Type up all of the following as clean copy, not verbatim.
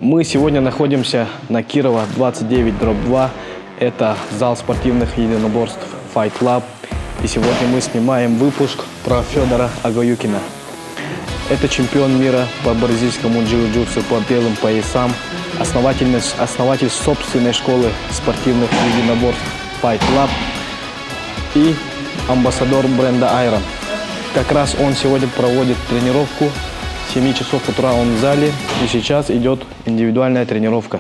Мы сегодня находимся на Кирова 29/2. Это зал спортивных единоборств Fight Club. И сегодня мы снимаем выпуск про Федора Агаюкина. Это чемпион мира по бразильскому джиу-джитсу по белым поясам, основатель собственной школы спортивных единоборств Fight Club и амбассадор бренда Iron. Как раз он сегодня проводит тренировку. С 7 часов утра он в зале, и сейчас идет индивидуальная тренировка.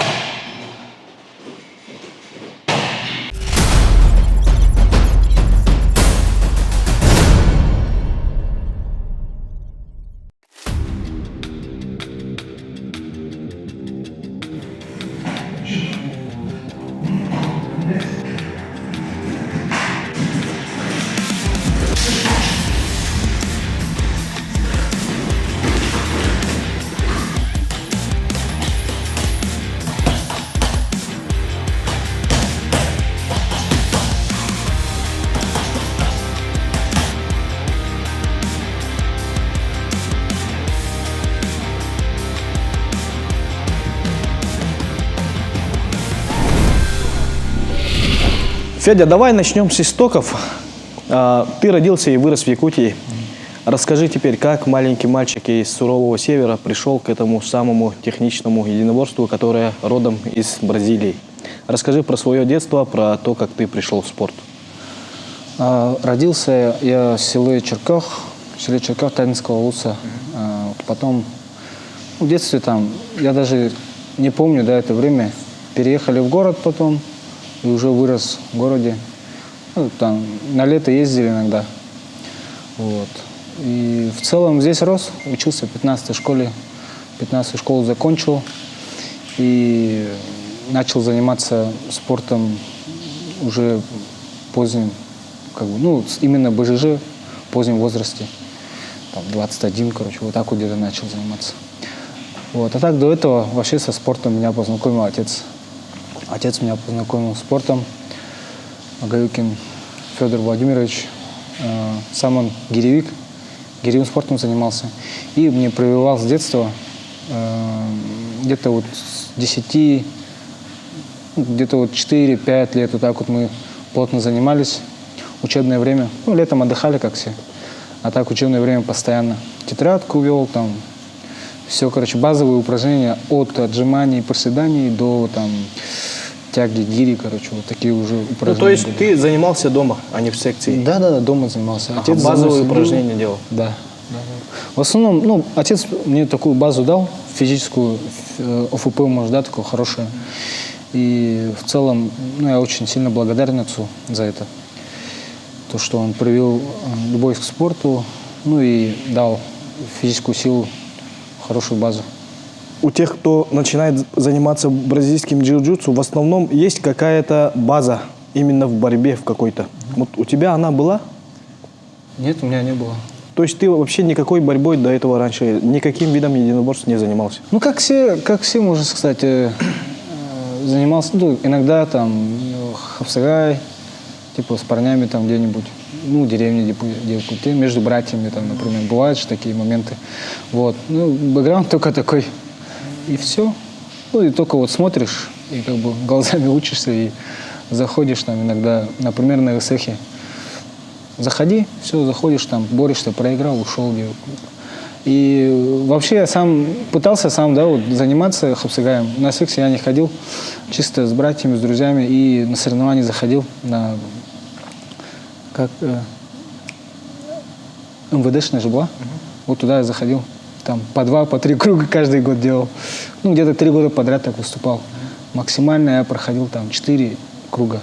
Федя, давай начнем с истоков. Ты родился и вырос в Якутии. Расскажи теперь, как маленький мальчик из сурового севера пришел к этому самому техничному единоборству, которое родом из Бразилии. Расскажи про свое детство, про то, как ты пришел в спорт. Родился я в селе Черках Таллинского улуса. Потом в детстве там, я даже не помню, это время, переехали в город потом. И уже вырос в городе. Там на лето ездили иногда. Вот. И в целом здесь рос, учился в 15-й школе. 15-ю школу закончил. И начал заниматься спортом уже поздним, именно БЖЖ в позднем возрасте. Там 21, вот так вот где-то начал заниматься. Вот. А так до этого вообще со спортом меня познакомил отец. Отец меня познакомил с спортом. Агаюкин Федор Владимирович. Сам он гиревик. Гиревым спортом занимался. И мне прививал с детства. Где-то вот с 10, где-то вот 4-5 лет. Вот так вот мы плотно занимались. Учебное время. Летом отдыхали, как все. А так учебное время постоянно. Тетрадку вел, там. Все, базовые упражнения от отжиманий, приседаний до тяги, гири, вот такие уже упражнения. То есть ты занимался дома, а не в секции? Да, дома занимался. Отец базовые упражнения делал? Да. В основном, отец мне такую базу дал, физическую, ОФП, такую хорошую. И в целом, я очень сильно благодарен отцу за это. То, что он привил любовь к спорту, и дал физическую силу, хорошую базу. У тех, кто начинает заниматься бразильским джиу-джитсу, в основном есть какая-то база именно в борьбе в какой-то. Вот у тебя она была? Нет, у меня не было. То есть ты вообще никакой борьбой до этого раньше, никаким видом единоборств не занимался? Как все, можно сказать, занимался. Иногда хапсагай, с парнями где-нибудь, в деревне, где между братьями, например, бывают же такие моменты. Вот. Бэкграунд только такой. И все. И только смотришь, и глазами учишься, и заходишь иногда, например, на СЭХе. Заходи, все, заходишь, борешься, проиграл, ушел. И вообще я пытался заниматься хапсагаем. На сексе я не ходил, чисто с братьями, с друзьями, и на соревнования заходил, на МВДшная же была. Вот туда я заходил. По 2, по 3 круга каждый год делал. Где-то 3 года подряд так выступал. Максимально я проходил 4 круга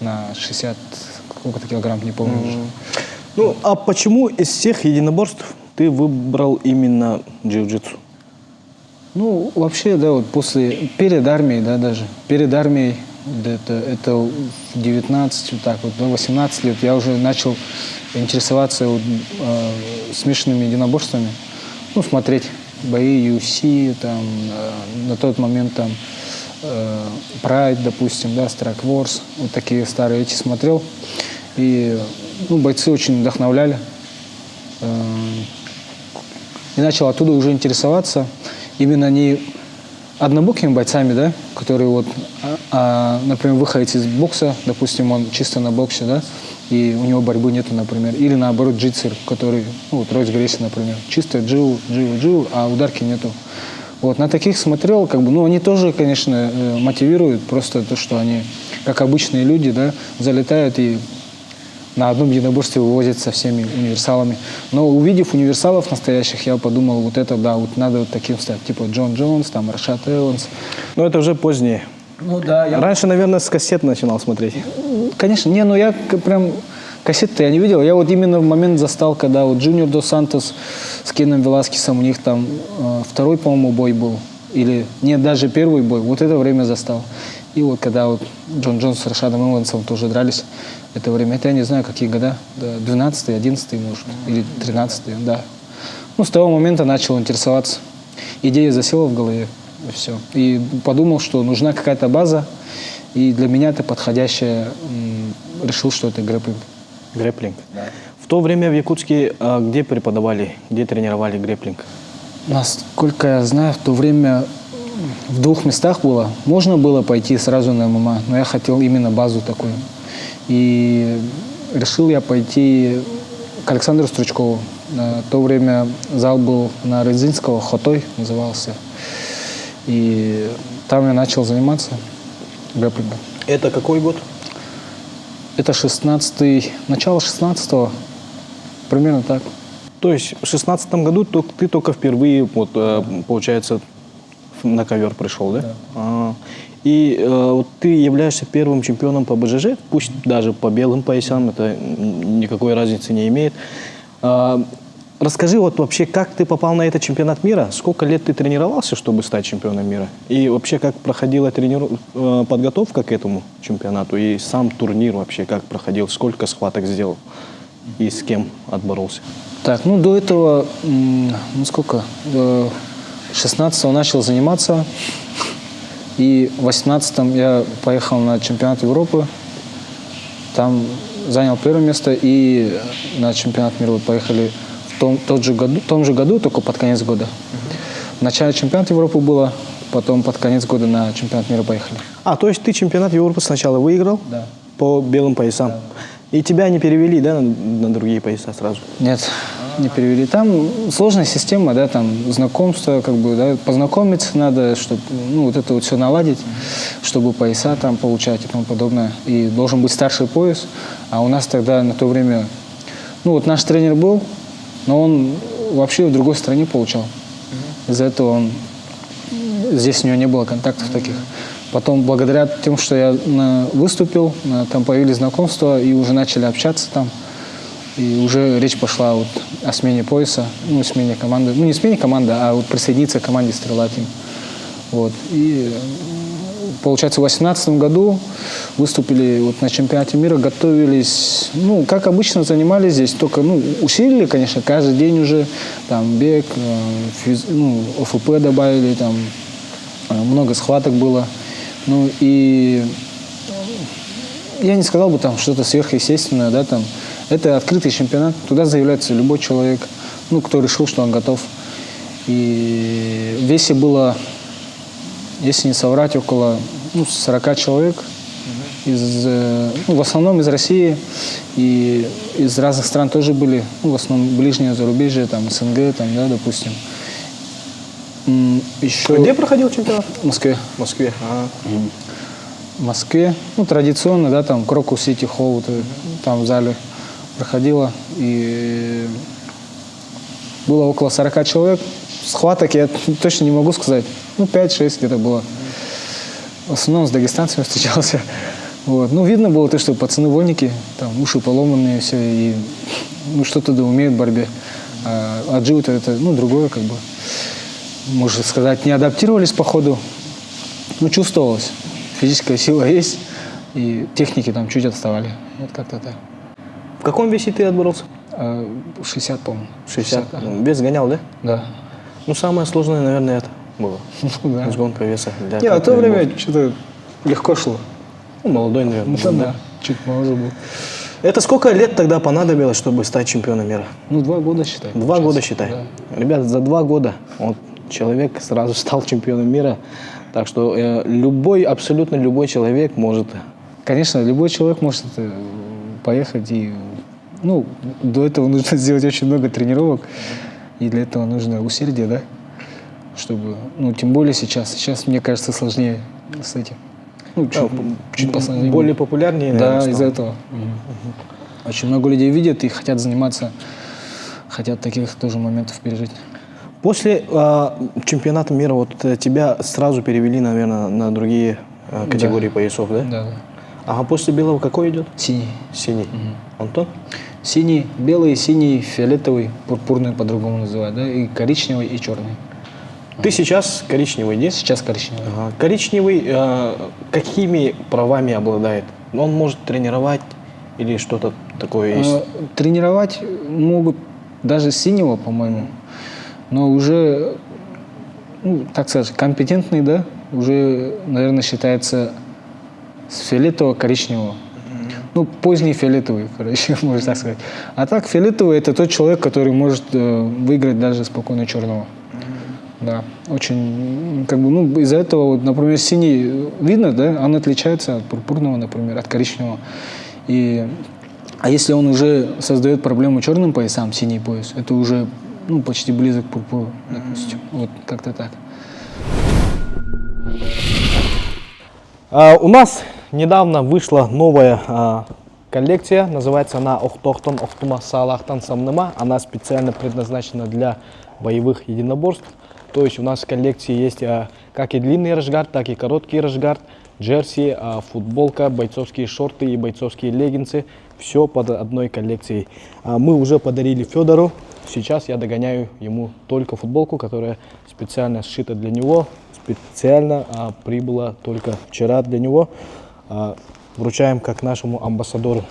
на 60 килограмм, не помню уже. А почему из всех единоборств ты выбрал именно джиу-джитсу? Вообще, перед армией, перед армией, это в 19, 18 лет я уже начал интересоваться смешанными единоборствами. Смотреть бои UFC, на тот момент Pride, допустим, Strike Wars, такие старые эти смотрел. И бойцы очень вдохновляли. И начал оттуда уже интересоваться. Именно не однобокими бойцами, да, которые вот, например, выходит из бокса, допустим, он чисто на боксе, да, и у него борьбы нету, например, или наоборот джитсер, который, ну, вот Ройс Грейси, например, чисто джиу, а ударки нету. Вот, на таких смотрел, как бы, ну, они тоже, конечно, мотивируют, просто то, что они, как обычные люди, да, залетают и на одном единоборстве вывозят со всеми универсалами. Но увидев универсалов настоящих, я подумал, вот это, да, вот надо вот таким стать, типа Джон Джонс, там, Рашад Эванс. Но это уже позднее. Ну да, Раньше, наверное, с кассет начинал смотреть. Конечно, не, ну я прям кассеты я не видел. Я вот именно в момент застал, когда вот Джуниор Дос Сантос с Кеном Веласкесом, у них там второй, по-моему, бой был. Или нет, даже первый бой. Вот это время застал. И вот когда вот Джон Джонс с Рашадом Эвансом тоже дрались, это время, это я не знаю, какие года, да, 12-й, 11-й, может, или 13-й, да. Ну, с того момента начал интересоваться. Идея засела в голове, и все. И подумал, что нужна какая-то база, и для меня это подходящее, решил, что это грэпплинг. Грэпплинг. Да. В то время в Якутске где преподавали, где тренировали грэпплинг? Насколько я знаю, в то время в 2 местах было. Можно было пойти сразу на ММА, но я хотел именно базу такую. И решил я пойти к Александру Стручкову. В то время зал был на Рыдзинского, Хотой назывался. И там я начал заниматься грэпплингом. Это какой год? Это 16-й, начало 16-го, примерно так. То есть в 16-м году ты только впервые, вот, получается, на ковер пришел, да? Да. И вот ты являешься первым чемпионом по БЖЖ, пусть даже по белым поясам, это никакой разницы не имеет. Расскажи вот вообще, как ты попал на этот чемпионат мира? Сколько лет ты тренировался, чтобы стать чемпионом мира? И вообще, как проходила подготовка к этому чемпионату? И сам турнир вообще как проходил? Сколько схваток сделал? И с кем отборолся? Так, ну до этого, ну сколько? До 16-го начал заниматься. И в 18-м я поехал на чемпионат Европы. Там занял первое место. И на чемпионат мира вот поехали в том же году, только под конец года. В начале чемпионата Европы было, потом под конец года на чемпионат мира поехали. То есть ты чемпионат Европы сначала выиграл? Да. По белым поясам? Да. И тебя не перевели, да, на другие пояса сразу? Нет, не перевели. Там сложная система, да, там знакомство, как бы, да, познакомиться надо, чтобы, ну, вот это вот все наладить, чтобы пояса там получать и тому подобное. И должен быть старший пояс. А у нас тогда на то время, ну, вот наш тренер был, но он вообще в другой стране получал. Из-за этого здесь у него не было контактов таких. Потом, благодаря тем, что я выступил, там появились знакомства, и уже начали общаться там. И уже речь пошла вот о смене пояса, ну, смене команды. Ну, не смене команды, а вот присоединиться к команде Стрела Тим. Вот. И, получается, в 2018 году выступили вот на чемпионате мира, готовились, ну, как обычно занимались здесь, только, ну, усилили, конечно, каждый день уже, там, бег, ОФП добавили, там, много схваток было. Ну, и я не сказал бы там что-то сверхъестественное, да, там. Это открытый чемпионат, туда заявляется любой человек, ну, кто решил, что он готов. И в весе было, если не соврать, около 40 человек, в основном из России, и из разных стран тоже были, ну, в основном ближнее зарубежье, там, СНГ, там, да, допустим. Еще... Где проходил чемпионат? В Москве. В Москве. В Москве, ну, традиционно, да, там, Крокус Сити Холл, там в зале проходило, и было около 40 человек. Схваток я точно не могу сказать, 5-6 где-то было. В основном с дагестанцами встречался. Вот. Ну, видно было то, что пацаны вольники, там, уши поломанные, все, и что-то да умеют в борьбе. А джиу-то это, другое, как бы, можно сказать, не адаптировались по ходу, чувствовалось. Физическая сила есть, и техники там чуть отставали. Вот как-то так. В каком весе ты отборолся? 60, по-моему. 60? Вес гонял, да? Да. Самое сложное, наверное, это было. Да. Разгонка веса. Нет, в то время что-то легко шло. Молодой, наверное. Да, чуть моложе был. Это сколько лет тогда понадобилось, чтобы стать чемпионом мира? 2 года, считай. 2 года, считай. Да. Ребят, за 2 года человек сразу стал чемпионом мира. Так что абсолютно любой человек может. Конечно, любой человек может поехать и, ну, до этого нужно сделать очень много тренировок, и для этого нужно усердие, да, чтобы, ну, тем более сейчас, мне кажется, сложнее с этим. Ну, чуть посложнее. Более популярнее, да, наверное, из-за этого. Очень много людей видят и хотят заниматься, хотят таких тоже моментов пережить. После чемпионата мира вот тебя сразу перевели, наверное, на другие категории поясов, да? Да. А после белого какой идет? Синий. Синий. Антон? Синий, белый, синий, фиолетовый, пурпурный по-другому называют, да, и коричневый, и черный. Ты сейчас коричневый, нет? Сейчас коричневый. Ага. Коричневый какими правами обладает? Он может тренировать или что-то такое есть? Тренировать могут даже синего, по-моему, но уже, ну, так сказать, компетентный, да, уже, наверное, считается с фиолетово-коричневого. Ну, поздний фиолетовый, короче, можно так сказать. А так, фиолетовый – это тот человек, который может выиграть даже спокойно черного. Да, очень, как бы, ну, из-за этого, вот, например, синий, видно, да, он отличается от пурпурного, например, от коричневого. А если он уже создает проблему черным поясам, синий пояс, это уже, ну, почти близок к пурпуру, допустим. Вот как-то так. У нас недавно вышла новая коллекция, называется она «Охтохтон Охтума Салахтан Самныма». Она специально предназначена для боевых единоборств. То есть у нас в коллекции есть как и длинный рашгард, так и короткий рашгард, джерси, футболка, бойцовские шорты и бойцовские леггинсы. Все под одной коллекцией. Мы уже подарили Федору. Сейчас я догоняю ему только футболку, которая специально сшита для него. Специально прибыла только вчера для него. Вручаем как нашему амбассадору.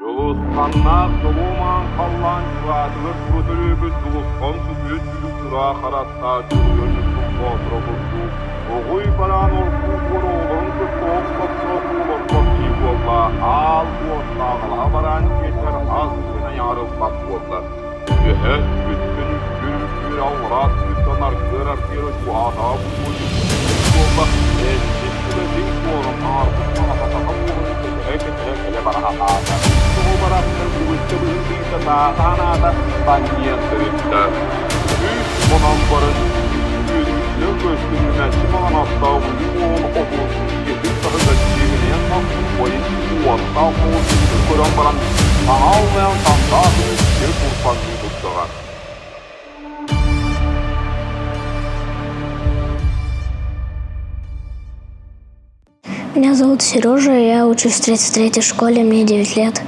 Жолусканнак жолуман қаллан жуатығыр көтірегі жолусқан сүзбет жүлік тұра қаратта жүргені сұққа тұрғызды. Оғой паран орқу оролын күтоқ қыпсық олықпық кейболла. Ал қуаттағыла баран кетер аз күні ярыл бақ болды. Үхет бүткін күр ауырат күттанар көрар кері жуата бұлды. Болда әсеттілі дейк орын арқы қанататаға болын әкетірек барахатады. Бараттыр көзді бүлдейді тағанады банниеттірікті. Үш мұнан барын өзімізді көздің мәші маған аттауын оң оқылысын еті сұрыды жегінен қамсын бойын қуаттау қуытын көрін баран таңалмаян таңдағын үстер құрпан жүдіктіған. Меня зовут Сережа, я учусь в 33-й школе, мне 9 лет.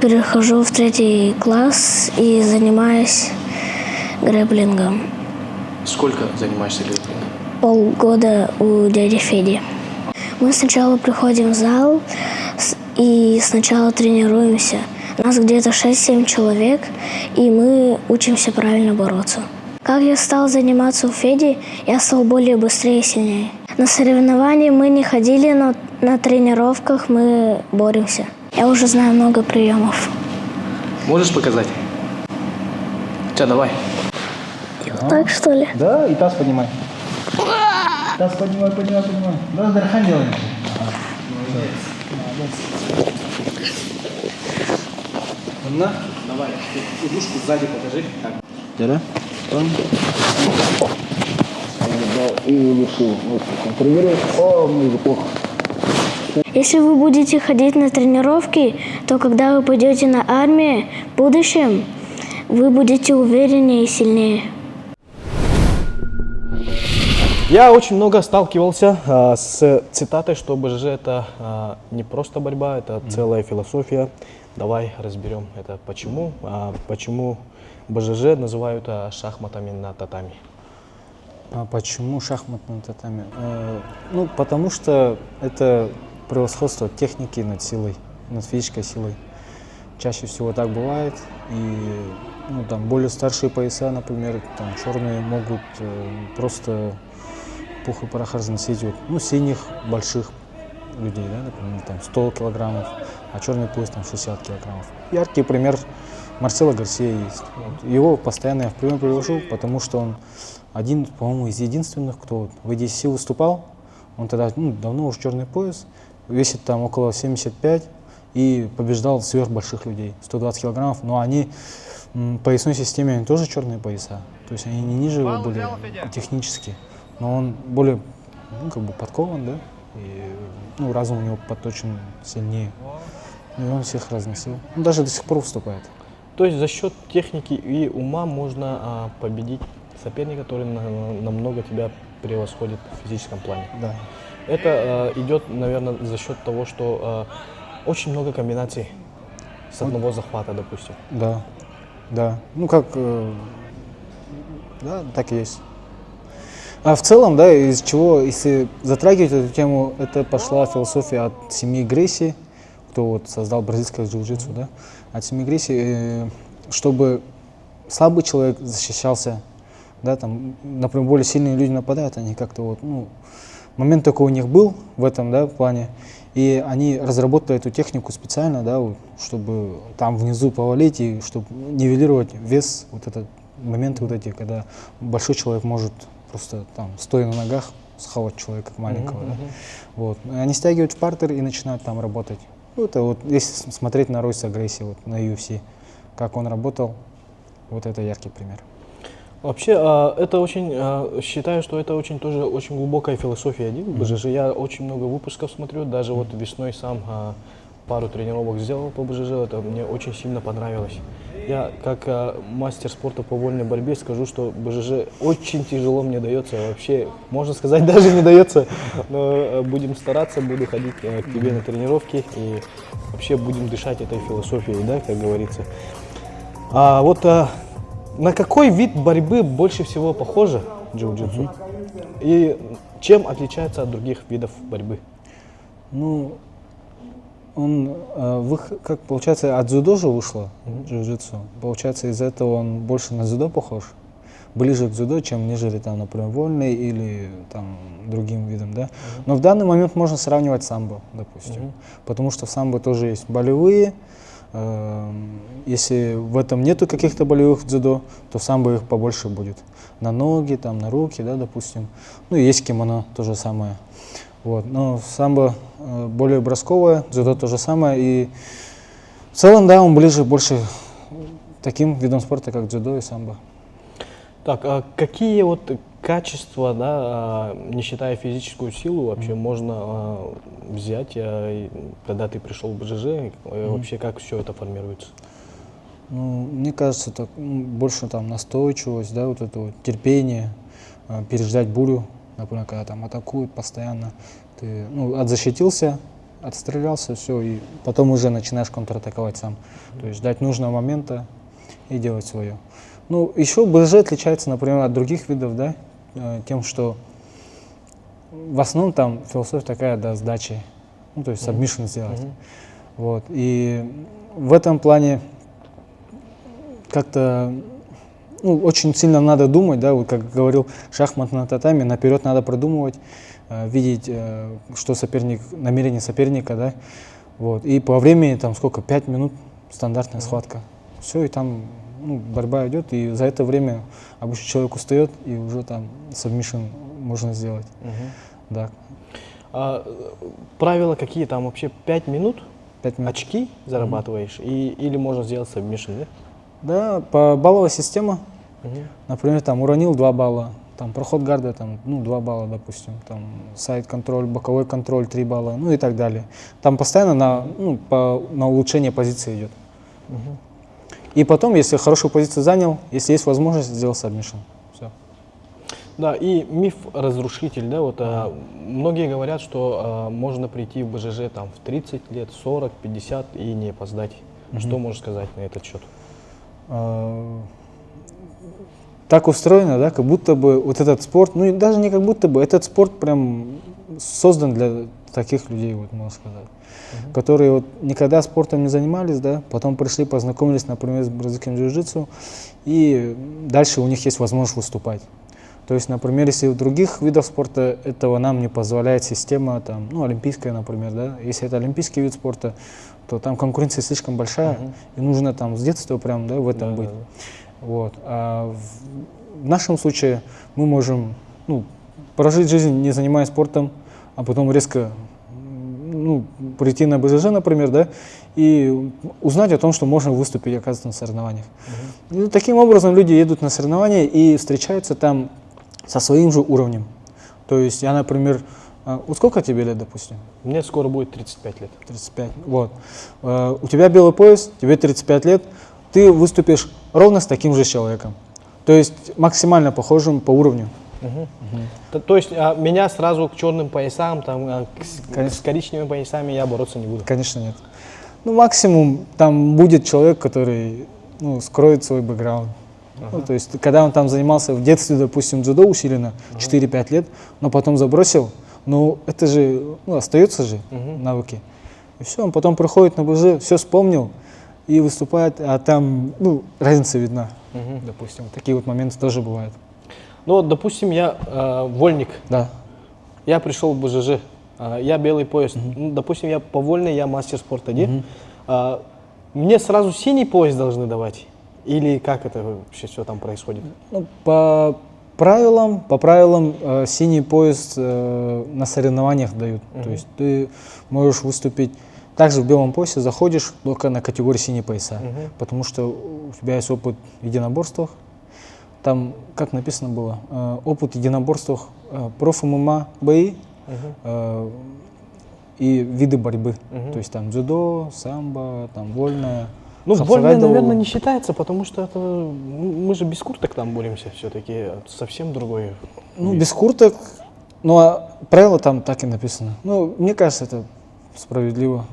Перехожу в 3 класс и занимаюсь грэпплингом. Сколько занимаешься грэпплингом? Полгода у дяди Феди. Мы сначала приходим в зал и сначала тренируемся. Нас где-то 6-7 человек, и мы учимся правильно бороться. Как я стал заниматься у Феди, я стал более быстрее и сильнее. На соревнования мы не ходили, но на тренировках мы боремся. Я уже знаю много приемов. Можешь показать? Сейчас, давай. Так что ли? Да, и таз поднимай. Таз поднимай. Да, дырхан делай. Молодец. Давай, игрушку сзади покажи. Да? Если вы будете ходить на тренировки, то когда вы пойдете на армию в будущем, вы будете увереннее и сильнее. Я очень много сталкивался с цитатой, что БЖЖ это не просто борьба, это целая философия. Давай разберем это почему. Почему БЖЖ называют шахматами на татами? А почему шахматные татами? Ну, потому что это превосходство техники над силой, над физической силой. Чаще всего так бывает. И ну, там более старшие пояса, например, там черные могут просто пух и прах разносить вот, ну, синих больших людей, да, например, там 100 килограммов, а черный пояс там 60 килограммов. Яркий пример Марсело Гарсия есть. Вот. Его постоянно я в пример привожу, потому что он один, по-моему, из единственных, кто вот в EDC выступал. Он тогда давно уже черный пояс, весит там около 75 и побеждал сверхбольших людей, 120 килограммов, но они в поясной системе они тоже черные пояса. То есть они не ниже его были технически, но он более как бы подкован, да, и разум у него подточен сильнее. И он всех разносил. Он даже до сих пор выступает. То есть за счет техники и ума можно победить соперника, который намного тебя превосходит в физическом плане. Да. Это идет, наверное, за счет того, что очень много комбинаций с одного захвата, допустим. Да, да. Да, так и есть. А в целом, да, из чего, если затрагивать эту тему, это пошла философия от семьи Грейси, кто вот создал бразильское джиу-джитсу, да, от семьи Грейси, чтобы слабый человек защищался, да, там, например, более сильные люди нападают, они как-то вот, момент такой у них был в этом, да, плане, и они разработали эту технику специально, да, вот, чтобы там внизу повалить и чтобы нивелировать вес, вот этот моменты вот эти, когда большой человек может просто там, стоя на ногах, схавать человека маленького. Да? Вот. Они стягивают в партер и начинают там работать. Это вот, если смотреть на Ройса Грейси вот, на UFC, как он работал, вот это яркий пример. Вообще, это очень, считаю, что это очень тоже очень глубокая философия БЖЖ. Я очень много выпусков смотрю, даже вот весной сам пару тренировок сделал по БЖЖ, это мне очень сильно понравилось. Я как мастер спорта по вольной борьбе скажу, что БЖЖ очень тяжело мне дается, вообще, можно сказать, даже не дается, но будем стараться, буду ходить к тебе на тренировки и вообще будем дышать этой философией, да, как говорится. На какой вид борьбы больше всего похоже джиу-джитсу? И чем отличается от других видов борьбы? Он, как получается, от дзюдо же вышло джиу-джитсу. Получается, из-за этого он больше на дзюдо похож, ближе к дзюдо, чем нежели там, например, вольный или там другим видом, да. Но в данный момент можно сравнивать самбо, допустим, потому что в самбо тоже есть болевые. Если в этом нету каких-то болевых в дзюдо, то в самбо их побольше будет. На ноги, там, на руки, да, допустим. Ну и есть кимоно, то же самое. Вот. Но самбо более бросковое, дзюдо то же самое. И в целом, да, он ближе больше таким видом спорта, как дзюдо и самбо. Так, а какие вот качества, да, не считая физическую силу, вообще можно взять, когда ты пришел в БЖЖ, вообще как все это формируется? Мне кажется, так, больше там настойчивость, да, вот это вот терпение, переждать бурю, например, когда там атакуют постоянно, ты отзащитился, отстрелялся, все, и потом уже начинаешь контратаковать сам, то есть ждать нужного момента и делать свое. Еще БЖ отличается, например, от других видов, да, тем, что в основном там философия такая, да, сдачи, то есть сабмишн сделать. Вот. И в этом плане как-то очень сильно надо думать, да, вот как говорил шахмат на татами, наперед надо продумывать, видеть, что намерение соперника, да, вот. И по времени там сколько, 5 минут стандартная схватка. Все, и там борьба идет, и за это время обычно человек устает, и уже там сабмишн можно сделать. Да. Правила какие там вообще? 5 минут? 5 минут. Очки зарабатываешь? Или можно сделать сабмишн, да? Да, по балловая система. Например, там уронил 2 балла, там проход гарда, там, 2 балла, допустим, там сайд-контроль, боковой контроль 3 балла, и так далее. Там постоянно на улучшение позиции идет. И потом, если хорошую позицию занял, если есть возможность, сделал сабмишн. Все. Да, и миф-разрушитель, да, вот многие говорят, что можно прийти в БЖЖ там в 30 лет, 40, 50 и не опоздать. Что можешь сказать на этот счет? Так устроено, да, как будто бы вот этот спорт, и даже не как будто бы, этот спорт прям создан для таких людей, вот можно сказать, которые вот никогда спортом не занимались, да, потом пришли, познакомились, например, с бразильским джиу-джитсу, и дальше у них есть возможность выступать. То есть, например, если в других видах спорта этого нам не позволяет система, там, ну, олимпийская, например, да, если это олимпийский вид спорта, то там конкуренция слишком большая, и нужно там с детства прям, да, в этом быть. Вот. А в нашем случае мы можем, ну, прожить жизнь, не занимаясь спортом, а потом резко, ну, прийти на БЖЖ, например, да, и узнать о том, что можно выступить, оказывается, на соревнованиях. И таким образом люди едут на соревнования и встречаются там со своим же уровнем. То есть я, например, вот сколько тебе лет, допустим? Мне скоро будет 35 лет. 35. Вот. У тебя белый пояс, тебе 35 лет, ты выступишь ровно с таким же человеком. То есть максимально похожим по уровню. То есть меня сразу к черным поясам, там, с коричневыми поясами я бороться не буду? Конечно, нет. Ну, максимум там будет человек, который, ну, скроет свой бэкграунд. Ну, то есть, когда он там занимался в детстве, допустим, дзюдо усиленно, 4-5 лет, но потом забросил, ну, это же, ну, остается же навыки. И все, он потом приходит на БЖ, все вспомнил и выступает, а там, ну, разница видна, допустим. Такие вот моменты тоже бывают. Ну, вот, допустим, я вольник, Да. я пришел в БЖЖ, я белый пояс, ну, допустим, я по вольной, я мастер спорта, мне сразу синий пояс должны давать? Или как это вообще все там происходит? Ну, по правилам синий пояс на соревнованиях дают. То есть ты можешь выступить также в белом поясе, заходишь только на категорию синие пояса, потому что у тебя есть опыт в единоборствах. Там, как написано было, опыт в единоборствах, проф-ММА бои и виды борьбы. То есть там дзюдо, самбо, там вольная. Ну, вольная, наверное, не считается, потому что это, мы же без курток там боремся все-таки, совсем другой. Ну, без курток, но правила там так и написано. Ну, мне кажется, это справедливо.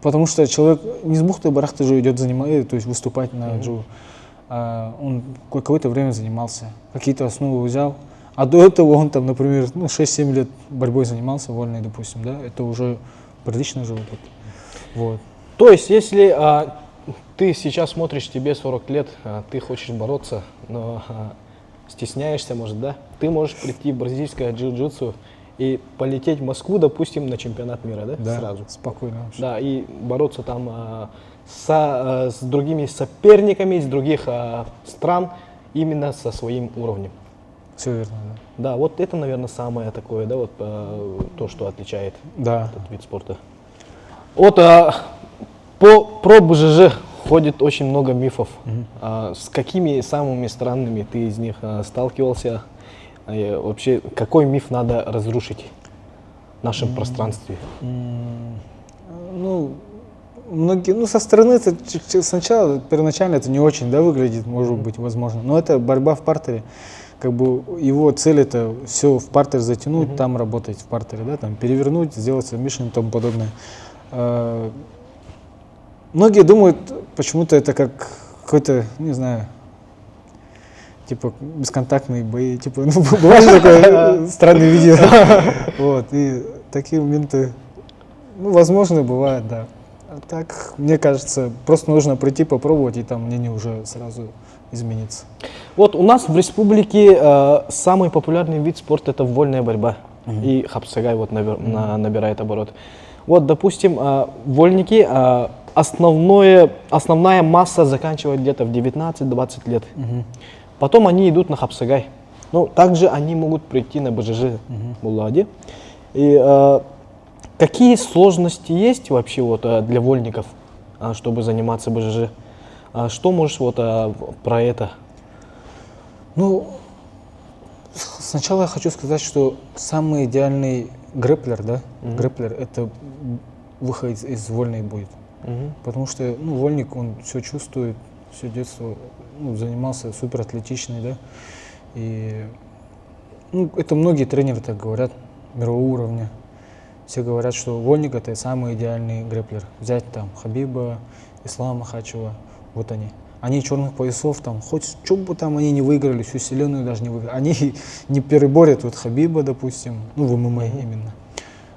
Потому что человек не с бухты-барахты же идет занимать, то есть выступать на джиу. Он какое-то время занимался, какие-то основы взял. А до этого он там, например, ну, 6-7 лет борьбой занимался, вольной, допустим, да, это уже приличный же опыт. Вот. То есть, если ты сейчас смотришь, тебе 40 лет, ты хочешь бороться, но стесняешься, может, да? Ты можешь прийти в бразильское джиу-джитсу и полететь в Москву, допустим, на чемпионат мира, да? Да, Сразу. спокойно вообще. Да, и бороться там с другими соперниками из других стран именно со своим уровнем. Все верно, да. Да, вот это, наверное, самое такое, да, вот то, что отличает этот вид спорта. Вот про БЖЖ ходит очень много мифов. С какими самыми странными ты из них сталкивался? И вообще, какой миф надо разрушить в нашем пространстве? Ну, многие, ну, со стороны это сначала, первоначально это не очень, да, выглядит, может быть, возможно. Но это борьба в партере. Как бы его цель это все в партер затянуть, там работать в партере, да, там перевернуть, сделать сабмишн и тому подобное. Многие думают, почему-то это как какой-то, не знаю, типа бесконтактные бои, типа, ну, бывает же такое странное видео. Вот, и такие моменты, ну, возможно, бывают, да. А так, мне кажется, просто нужно прийти, попробовать, и там мнение уже сразу изменится. Вот у нас в республике самый популярный вид спорта это вольная борьба. И хапсагай вот набирает оборот. Вот, допустим, вольники, основная масса заканчивает где-то в 19-20 лет. Потом они идут на хапсагай. Ну, также они могут прийти на БЖЖ Муллади. И какие сложности есть вообще вот для вольников, чтобы заниматься БЖЖ? Что можешь вот про это? Ну, сначала я хочу сказать, что самый идеальный грэплер, да, грэплер это выход из вольной будет. Потому что, ну, вольник, он все чувствует, все детство, ну, занимался суператлетичный, да. И, ну, это многие тренеры так говорят, мирового уровня. Все говорят, что вольник это самый идеальный грэплер. Взять там Хабиба, Ислама Махачева, вот они. Они черных поясов, там, хоть что бы там они не выиграли, всю вселенную даже не выиграли. Они не переборят вот Хабиба, допустим, ну, в ММА именно.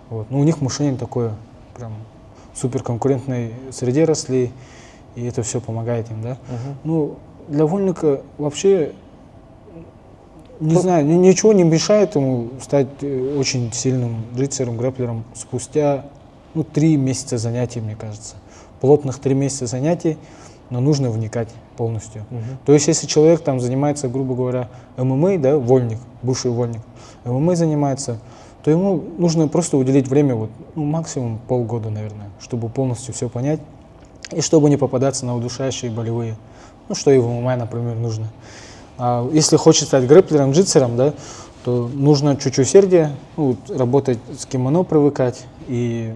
Вот. Но у них мышление такое, прям, суперконкурентной среде росли, и это все помогает им, да. Ну, для вольника вообще Не знаю, ничего не мешает ему стать очень сильным джитсером, грэпплером спустя 3 месяца занятий, мне кажется. Плотных 3 месяца занятий, но нужно вникать полностью. То есть, если человек там занимается, грубо говоря, ММА, да, вольник, бывший вольник, ММА занимается, то ему нужно просто уделить время, максимум полгода, наверное, чтобы полностью все понять и чтобы не попадаться на удушающие болевые, что и в ММА, например, нужно. А если хочет стать грэпплером, джитсером, да, то нужно чуть усердие, работать с кимоно, привыкать. И,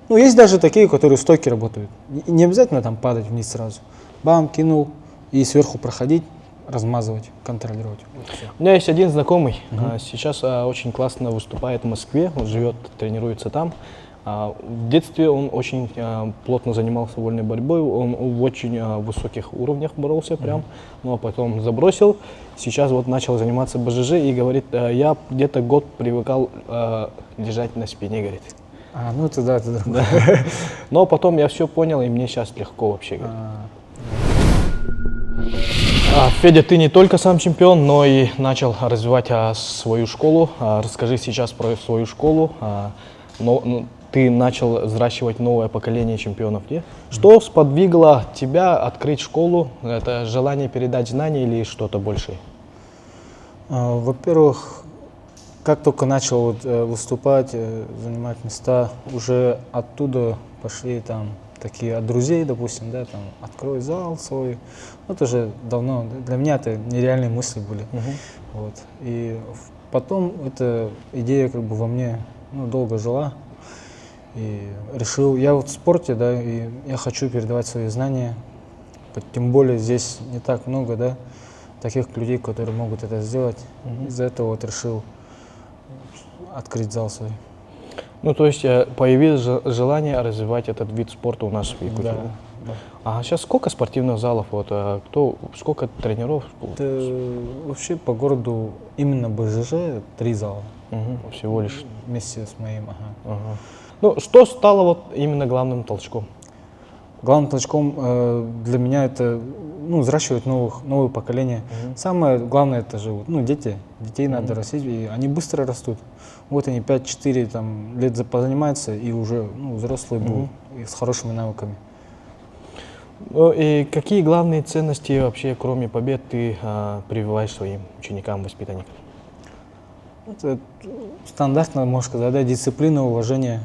есть даже такие, которые стойки работают. И не обязательно там падать вниз сразу. Бам, кинул, и сверху проходить, размазывать, контролировать. Вот всё. У меня есть один знакомый, сейчас очень классно выступает в Москве, он живет, тренируется там. В детстве он очень плотно занимался вольной борьбой, он в очень высоких уровнях боролся прям, но потом забросил. Сейчас вот начал заниматься БЖЖ и говорит, я где-то год привыкал лежать на спине, говорит. Это да, это другое. Но потом я все понял, и мне сейчас легко вообще. Федя, ты не только сам чемпион, но и начал развивать свою школу. Расскажи сейчас про свою школу. Ты начал взращивать новое поколение чемпионов, нет? Что сподвигло тебя открыть школу? Это желание передать знания или что-то большее? Во-первых, как только начал выступать, занимать места, уже оттуда пошли там такие от друзей, допустим, да, там, открой зал свой. Это же давно, для меня это нереальные мысли были. Вот. И потом эта идея как бы во мне долго жила. И решил, я в спорте, да, и я хочу передавать свои знания. Тем более здесь не так много, да, таких людей, которые могут это сделать. Из-за этого решил открыть зал свой. То есть появилось желание развивать этот вид спорта у нас в Якутии? Да. А сейчас сколько спортивных залов? Сколько тренеров? Вообще по городу именно БЖЖ 3 зала. Всего лишь. Вместе с моим, Что стало именно главным толчком? Главным толчком для меня это взращивать новое поколение. Самое главное это же дети. Детей надо растить, и они быстро растут. Вот они 5-4 лет позанимаются и уже взрослые будут и с хорошими навыками. И какие главные ценности вообще, кроме побед, ты прививаешь своим ученикам, воспитанникам? Это стандартно, можно сказать, да, дисциплина, уважение,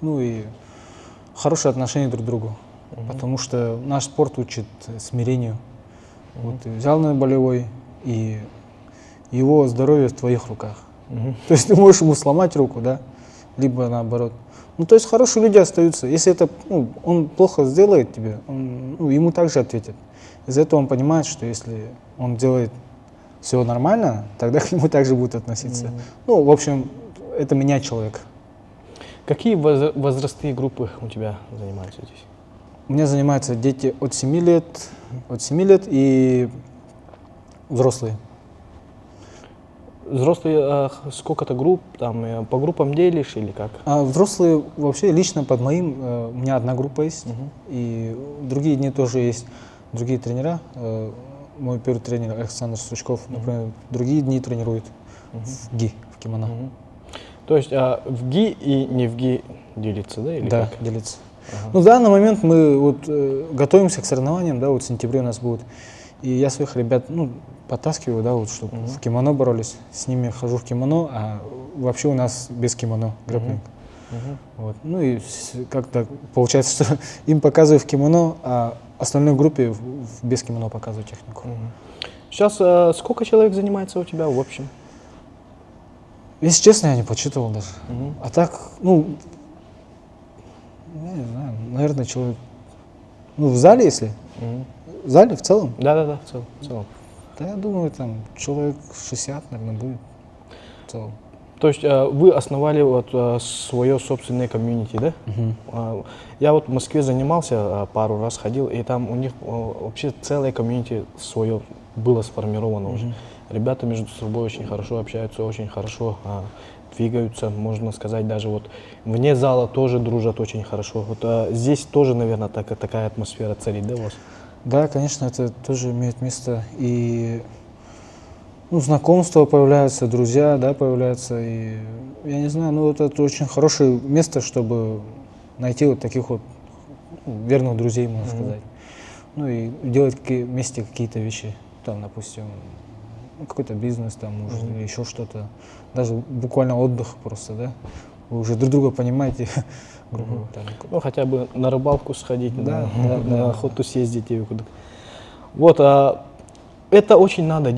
и хорошее отношение друг к другу. Потому что наш спорт учит смирению. Ты взял на болевой, и его здоровье в твоих руках. То есть ты можешь ему сломать руку, да, либо наоборот. То есть хорошие люди остаются. Если это он плохо сделает тебе, ему также ответят. Из-за этого он понимает, что если он делает все нормально, тогда к нему также будут относиться. В общем, это меняет человека. Какие возрастные группы у тебя занимаются здесь? У меня занимаются дети от 7 лет и взрослые. Взрослые сколько-то групп, там по группам делишь или как? Взрослые вообще лично под моим, у меня одна группа есть, и другие дни тоже есть другие тренера. Мой первый тренер Александр Сучков, например, другие дни тренирует в ГИ, в кимоно. То есть в ГИ и не в ГИ делится, да? Или да, как? делится. В данный момент мы готовимся к соревнованиям, да, в сентябре у нас будет. И я своих ребят, подтаскиваю, да, чтобы в кимоно боролись. С ними хожу в кимоно, а вообще у нас без кимоно грэпплинг. И как-то получается, что им показываю в кимоно, а остальной группе без кимоно показываю технику. Сейчас сколько человек занимается у тебя в общем? Если честно, я не подсчитывал даже. А так, я не знаю, наверное, человек... в зале, если? В зале в целом? Да, в целом. Да, я думаю, там человек 60, наверное, будет в целом. То есть вы основали свое собственное комьюнити, да? Я в Москве занимался, пару раз ходил, и там у них вообще целое комьюнити свое было сформировано уже. Ребята между собой очень хорошо общаются, очень хорошо двигаются, можно сказать, даже вне зала тоже дружат очень хорошо. Здесь тоже, наверное, такая атмосфера царит, да, у вас? Да, конечно, это тоже имеет место. И ну, знакомства появляются, друзья, да, появляются. И я не знаю, ну, это очень хорошее место, чтобы найти вот таких вот верных друзей, можно сказать. Ну, и делать вместе какие-то вещи. Там, допустим, ну, какой-то бизнес, там, может, или еще что-то. Даже буквально отдых просто, да. Вы уже друг друга понимаете. грубо говоря, там. Ну, хотя бы на рыбалку сходить, Да, на охоту съездить. И куда. Вот, это очень надо,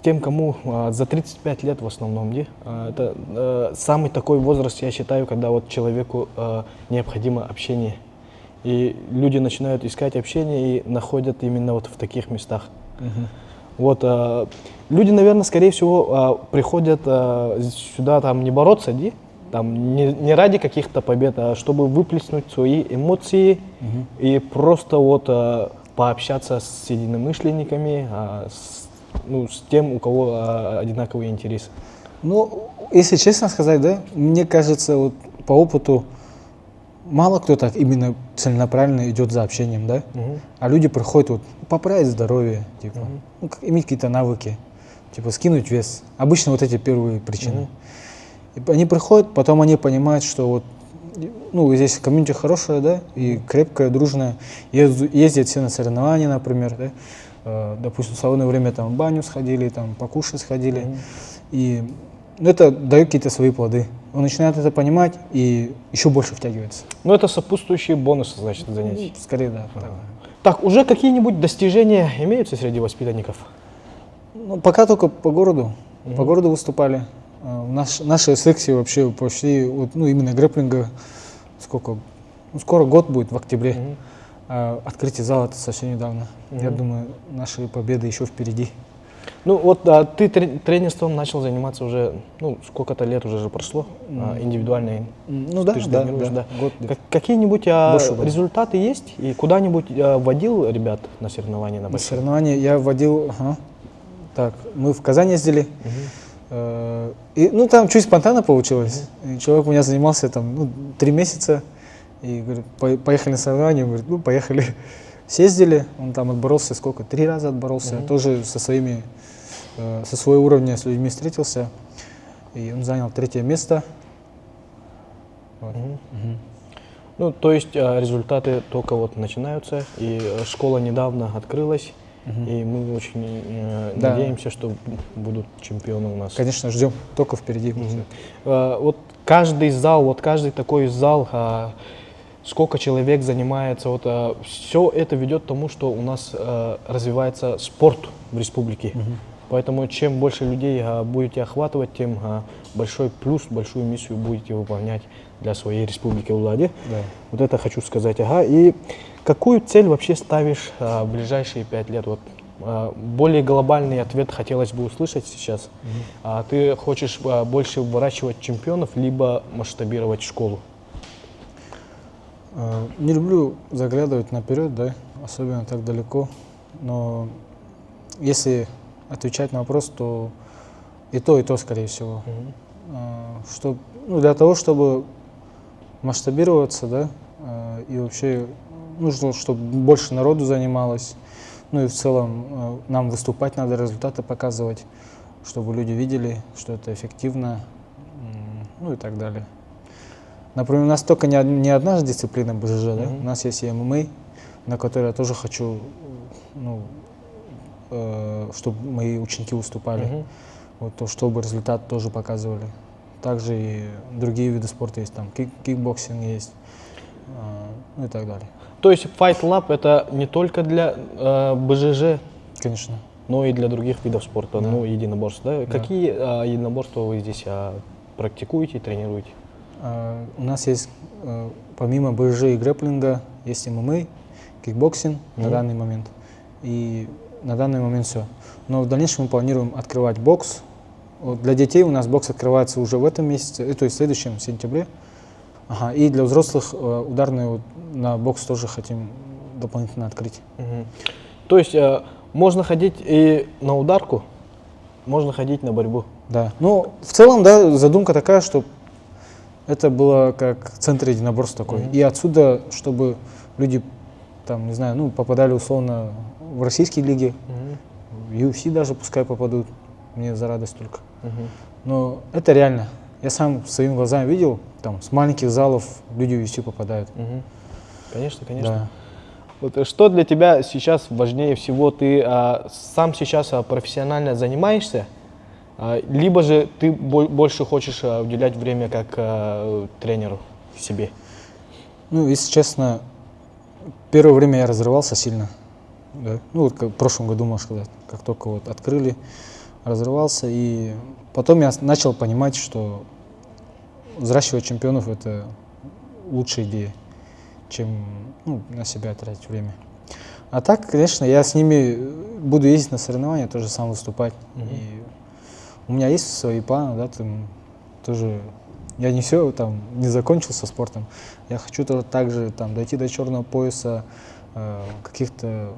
тем, кому за 35 лет в основном, это самый такой возраст, я считаю, когда вот человеку необходимо общение. И люди начинают искать общение и находят именно вот в таких местах. Вот, люди, наверное, скорее всего, приходят сюда там не бороться, там, не ради каких-то побед, а чтобы выплеснуть свои эмоции и просто вот пообщаться с единомышленниками, с тем, у кого одинаковый интерес. Ну, если честно сказать, да, мне кажется, вот по опыту мало кто так именно целенаправленно идет за общением, да, а люди приходят вот поправить здоровье, типа, ну, иметь какие-то навыки, типа скинуть вес. Обычно вот эти первые причины. И они приходят, потом они понимают, что вот, ну, здесь комьюнити хорошее, да, и крепкое, дружное, ездят все на соревнования, например, да, допустим, в свободное время там в баню сходили, там покушать сходили, и ну, это дает какие-то свои плоды. Он начинает это понимать и еще больше втягивается. Ну, это сопутствующие бонусы, значит, занятий. Скорее, да. Так, уже какие-нибудь достижения имеются среди воспитанников? Ну, пока только по городу. По городу выступали. Наши секции вообще пошли, вот, ну, именно грэпплинга, сколько, ну, скоро год будет, в октябре. А открытие зала это совсем недавно. Я думаю, наши победы еще впереди. Ну вот ты тренерством начал заниматься уже, ну, сколько-то лет уже же прошло, индивидуальный. Ну да, ты же да, тренируешь, да. Год где-то. Какие-нибудь результаты есть? И куда-нибудь водил ребят на соревнования? На соревнования я водил, так, мы в Казань ездили, и, ну, там чуть спонтанно получилось. И человек у меня занимался там, ну, 3 месяца, и говорит, поехали на соревнования, говорит, ну, поехали. Съездили, он там отборолся, сколько, 3 раза отборолся, тоже со своего уровня с людьми встретился, и он занял 3-е место. Вот. Ну, то есть результаты только вот начинаются, и школа недавно открылась, и мы очень надеемся, что будут чемпионы у нас. Конечно, ждем, только впереди. Вот каждый зал, вот каждый такой зал, сколько человек занимается, вот все это ведет к тому, что у нас развивается спорт в республике. Поэтому чем больше людей будете охватывать, тем большой плюс, большую миссию будете выполнять для своей республики Улади. Да. Вот это хочу сказать. И какую цель вообще ставишь в ближайшие 5 лет? Вот, более глобальный ответ хотелось бы услышать сейчас. Ты хочешь больше выращивать чемпионов, либо масштабировать школу? Не люблю заглядывать наперед, да, особенно так далеко, но если отвечать на вопрос, то и то, скорее всего. Ну, для того, чтобы масштабироваться, да, и вообще нужно, чтобы больше народу занималось, ну и в целом нам выступать надо, результаты показывать, чтобы люди видели, что это эффективно, ну и так далее. Например, у нас только не одна же дисциплина БЖЖ, да? У нас есть и ММА, на которой я тоже хочу, ну, чтобы мои ученики выступали, вот, чтобы результат тоже показывали. Также и другие виды спорта есть, там кикбоксинг есть, ну и так далее. То есть Fight Lab это не только для БЖЖ, Конечно. но и для других видов спорта, ну, единоборств. Да? Какие единоборства вы здесь практикуете, тренируете? У нас есть, помимо БЖЖ и грэпплинга, есть ММА, кикбоксинг на данный момент. И на данный момент все. Но в дальнейшем мы планируем открывать бокс. Вот для детей у нас бокс открывается уже в этом месяце, то есть в следующем сентябре. И для взрослых ударные вот, на бокс тоже хотим дополнительно открыть. То есть можно ходить и на ударку, можно ходить на борьбу. Да. Ну, в целом, да, задумка такая, что это было как центр единоборств такой. И отсюда, чтобы люди, там, не знаю, ну, попадали условно в российские лиги, в UFC даже пускай попадут, мне за радость только. Но это реально. Я сам своими глазами видел, там с маленьких залов люди в UFC попадают. Конечно, конечно. Да. Вот, что для тебя сейчас важнее всего? Ты сам сейчас профессионально занимаешься, либо же ты больше хочешь уделять время как тренеру себе? Ну, если честно, первое время я разрывался сильно. Да. Ну, вот как в прошлом году, можно сказать, как только вот открыли, разрывался. И потом я начал понимать, что взращивать чемпионов – это лучшая идея, чем на себя тратить время. А так, конечно, я с ними буду ездить на соревнования, тоже сам выступать. И у меня есть свои планы, да, там тоже. Я не все там не закончил со спортом. Я хочу тоже также там дойти до черного пояса, на каких-то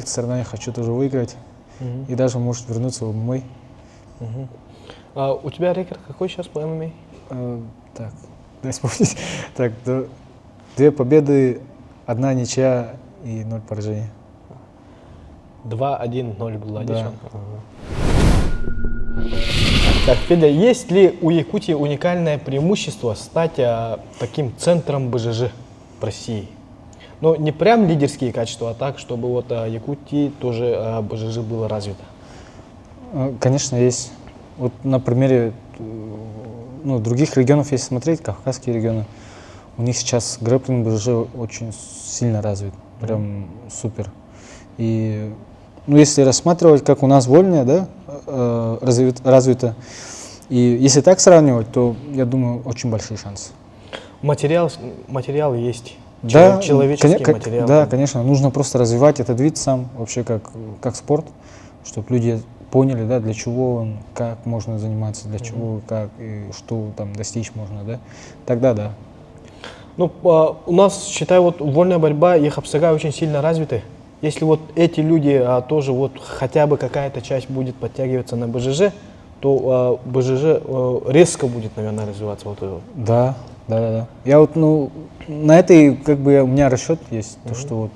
соревнованиях хочу тоже выиграть и даже может вернуться в ММА. У тебя рекорд какой сейчас по ММА? Так, дай вспомнить. Так, 2 победы, 1 ничья и 0 поражений. 2-1-0 была, Да. девчонка. Так, Федя, есть ли у Якутии уникальное преимущество стать таким центром БЖЖ в России? Но не прям лидерские качества, а так, чтобы вот Якутии тоже БЖЖ было развито. Конечно, есть. Вот на примере других регионов, если смотреть, кавказские регионы, у них сейчас грэпплинг БЖЖ очень сильно развит, прям супер. И если рассматривать, как у нас вольная, да, развита, и если так сравнивать, то, я думаю, очень большие шансы. Материал есть, Да, человеческий материал. Да, конечно, нужно просто развивать этот вид сам, вообще как спорт, чтобы люди поняли, да, для чего он, как можно заниматься, для чего, как и что там достичь можно, да, тогда да. Ну, у нас, считаю, вот вольная борьба и хапсага очень сильно развиты. Если вот эти люди тоже вот хотя бы какая-то часть будет подтягиваться на БЖЖ, то БЖЖ резко будет, наверное, развиваться. Да. Я вот, на этой, как бы, у меня расчет есть, то, что вот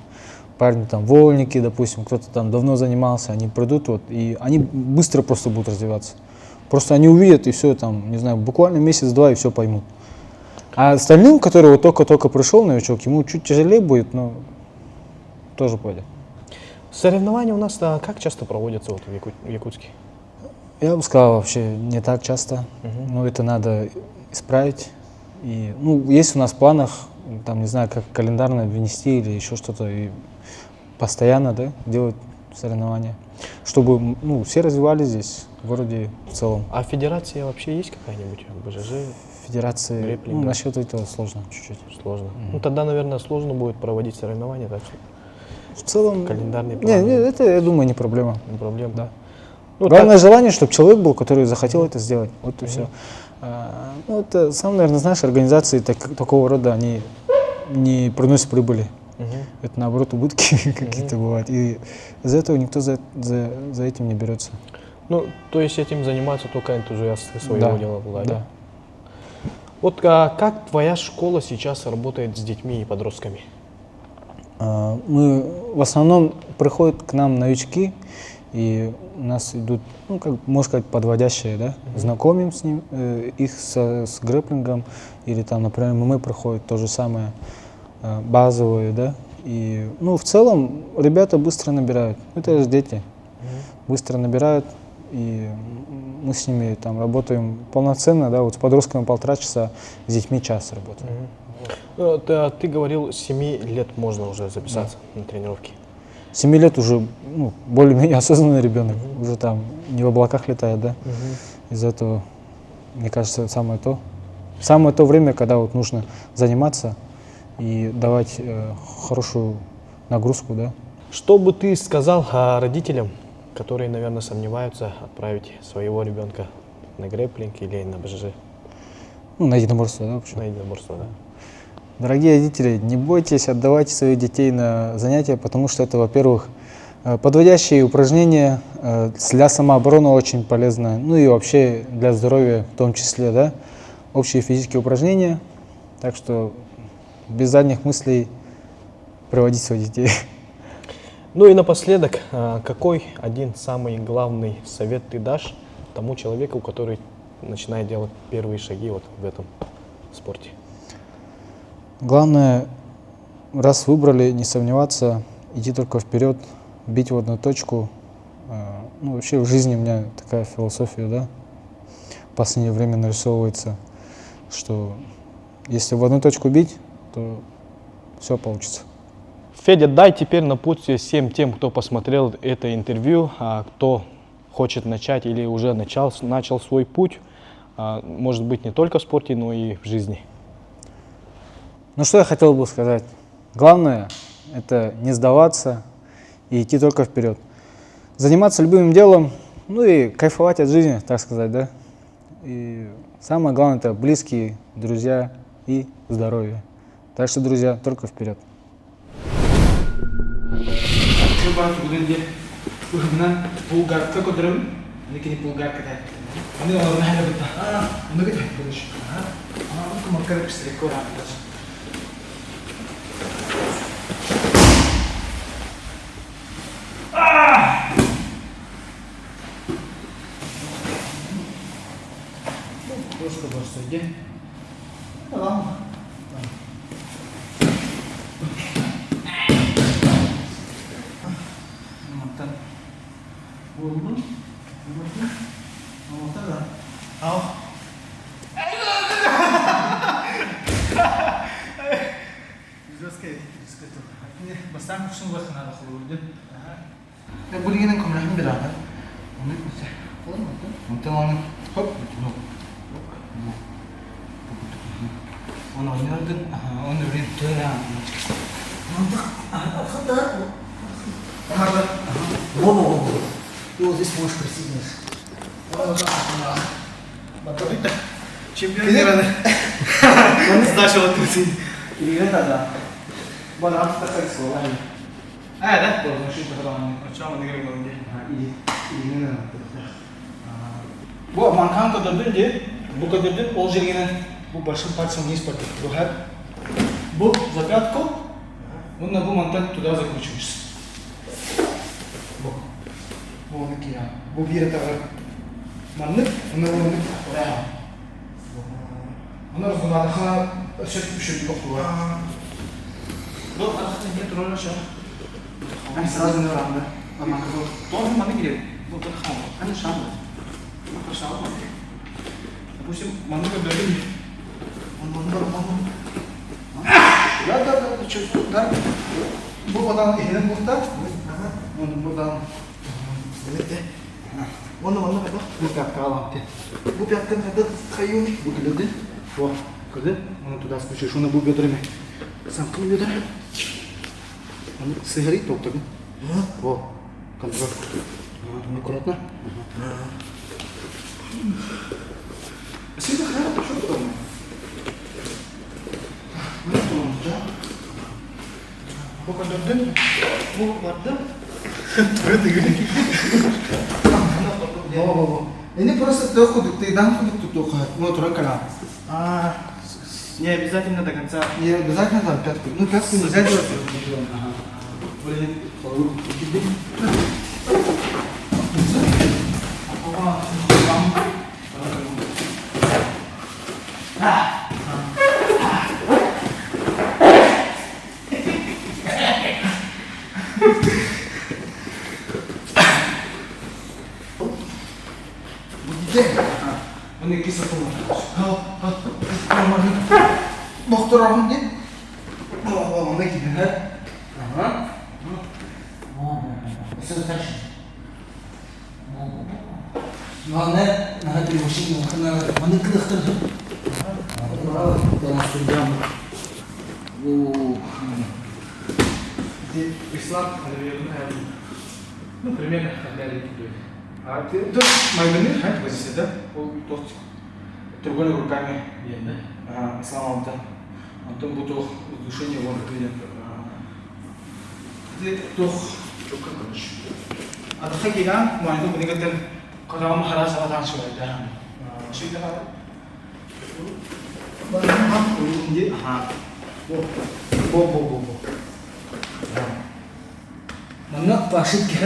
парни там, вольники, допустим, кто-то там давно занимался, они придут, вот, и они быстро просто будут развиваться. Просто они увидят, и все, там, не знаю, буквально месяц-два, и все поймут. А остальным, который вот только-только пришел, новичок, ему чуть тяжелее будет, но тоже пойдет. Соревнования у нас как часто проводятся вот в Якутске? Я бы сказал, вообще не так часто, но это надо исправить. И, есть у нас в планах, там, не знаю, как календарно внести или еще что-то, и постоянно, да, делать соревнования, чтобы, все развивались здесь, в городе в целом. А федерация вообще есть какая-нибудь? БЖЖ? Федерации, грэпплинга? насчет этого сложно чуть-чуть. Сложно. Тогда, наверное, сложно будет проводить соревнования, так что В целом, календарный план. это, я думаю, не проблема. Не проблема. Да. так, Главное желание, чтобы человек был, который захотел это сделать. Вот и все. Это сам, наверное, знаешь, организации такого рода, они не приносят прибыли. Это, наоборот, убытки какие-то бывают. И из-за этого никто за этим не берется. То есть этим занимаются только энтузиасты своего дела. Да. Вот как твоя школа сейчас работает с детьми и подростками? Мы в основном приходят к нам новички, и у нас идут, можно сказать, подводящие, да, знакомим с ним, их с грэпплингом, или там, например, ММА проходит то же самое, базовые, да, и, в целом, ребята быстро набирают, это же дети, быстро набирают, и мы с ними там работаем полноценно, да, вот с подростками 1,5 часа, с детьми час работаем. Ты говорил, с 7 лет можно уже записаться на тренировки. 7 лет уже, более-менее осознанный ребенок, уже там не в облаках летает, да. Из-за этого, мне кажется, самое то время, когда вот нужно заниматься и давать хорошую нагрузку, да. Что бы ты сказал родителям, которые, наверное, сомневаются отправить своего ребенка на грэпплинг или на БЖЖ? На единоборство, да, вообще. На единоборство, да. Дорогие родители, не бойтесь, отдавайте своих детей на занятия, потому что это, во-первых, подводящие упражнения для самообороны очень полезно, и вообще для здоровья в том числе, да, общие физические упражнения, так что без задних мыслей приводить своих детей. Ну и напоследок, какой один самый главный совет ты дашь тому человеку, который начинает делать первые шаги вот в этом спорте? Главное, раз выбрали, не сомневаться, идти только вперед, бить в одну точку. Ну, вообще в жизни у меня такая философия, да, в последнее время нарисовывается, что если в одну точку бить, то все получится. Федя, дай теперь напутствие всем тем, кто посмотрел это интервью, кто хочет начать или уже начал свой путь, может быть, не только в спорте, но и в жизни. Ну, что я хотел бы сказать? Главное – это не сдаваться и идти только вперед. Заниматься любым делом, ну и кайфовать от жизни, так сказать, да. И самое главное – это близкие, друзья и здоровье. Так что, друзья, только вперед. бүгінде бүгіннен Булгарка көтерем, лекен Булгарка да. Аны оларны хәле бит. Аны гыт булыш. Аны макар писрек кора. Просто иди. Ладно. Бастан кушын бахана хулуды. Я булигенен комрахын бирага. Оны күтә. Онтан аны хоп. Оны ойнадың. Оны үрен төра. Его здесь можешь присоединиться. Батарита. Чемпион мира. Он сдача вот тут. Или это. Бана такая слова. Да? Тоже наши программы. Почему мы говорим или не надо. Bu mankan kadardın diye, bu kadardın ol жергенен bu başın пальцем вниз пойдет. Bu запятку, он на bu мантан туда закручиваешься. Bu onu ki ya. Bu bir taraf manlık, onu oraya. Onlar bunlar daha bir şey yok bu. Doğru, arkadaşlar niye troll aşağı? Ben sırası ne var anda? Ama kızım, doğru mu bana girelim? Bu da kalma. Hani şanlı. Aşağı mı? Bu şey manlık da böyle mi? Ya çocuklar bu adam elini burada. Onu buradan. Evet de. Onu bak. Bu pyatka alam te. Bu pyatkın kadar kayıyor. Bu kılıdı. Bu kılıdı. Onu tudas kuşu. Şunu bu götürme. Sen kıl götür. Onu sihri toptu. Bu. Kontrol. Аккуратно. Сильно хорошо, что потом. Bu kadar bu vardı. Berarti gini. Ini просто ты дам тук, ну тройка. Не обязательно до конца. Не обязательно там пятку. Ну пятку нельзя делать. Ini kisah tuh. Dokter orang ni. Oh, mana kita? Mana di mesin mana ke dokter tu? Dalam sejam. Islam ada yang mana? Ну, примерно для людей. А ты тут майданы, хай, позиция, да? Тот другими руками видно. Ислам там. Антон бутох удушение вон виден. Ты тох чука короче. А то хакига, майду бунигатен кадам харас аватан шуай да. Шида. Барам уйди. Бо. Ана по ошибке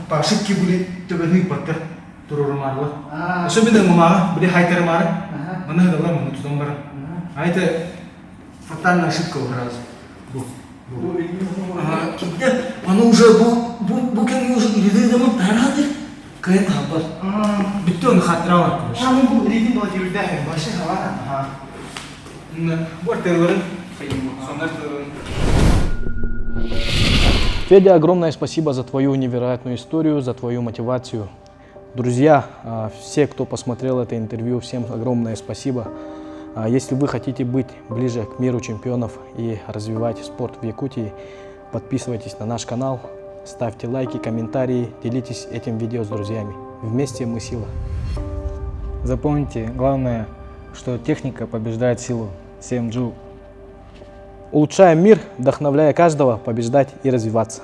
по ошибке были төбөний баттар турурмарлы. Особенно мама были хайтер мары. Мана гала мана тудам бар. А это фатальная ошибка сразу. Она уже бу кем уже иди дома тарады. Кайт хабар. Биттон хатрава. Ну бу ритм была тирда है вообще хава. Вот тервер. Федя, огромное спасибо за твою невероятную историю, за твою мотивацию. Друзья, все, кто посмотрел это интервью, всем огромное спасибо. Если вы хотите быть ближе к миру чемпионов и развивать спорт в Якутии, подписывайтесь на наш канал, ставьте лайки, комментарии, делитесь этим видео с друзьями. Вместе мы сила. Запомните, главное, что техника побеждает силу. Всем джу. Улучшаем мир, вдохновляя каждого побеждать и развиваться.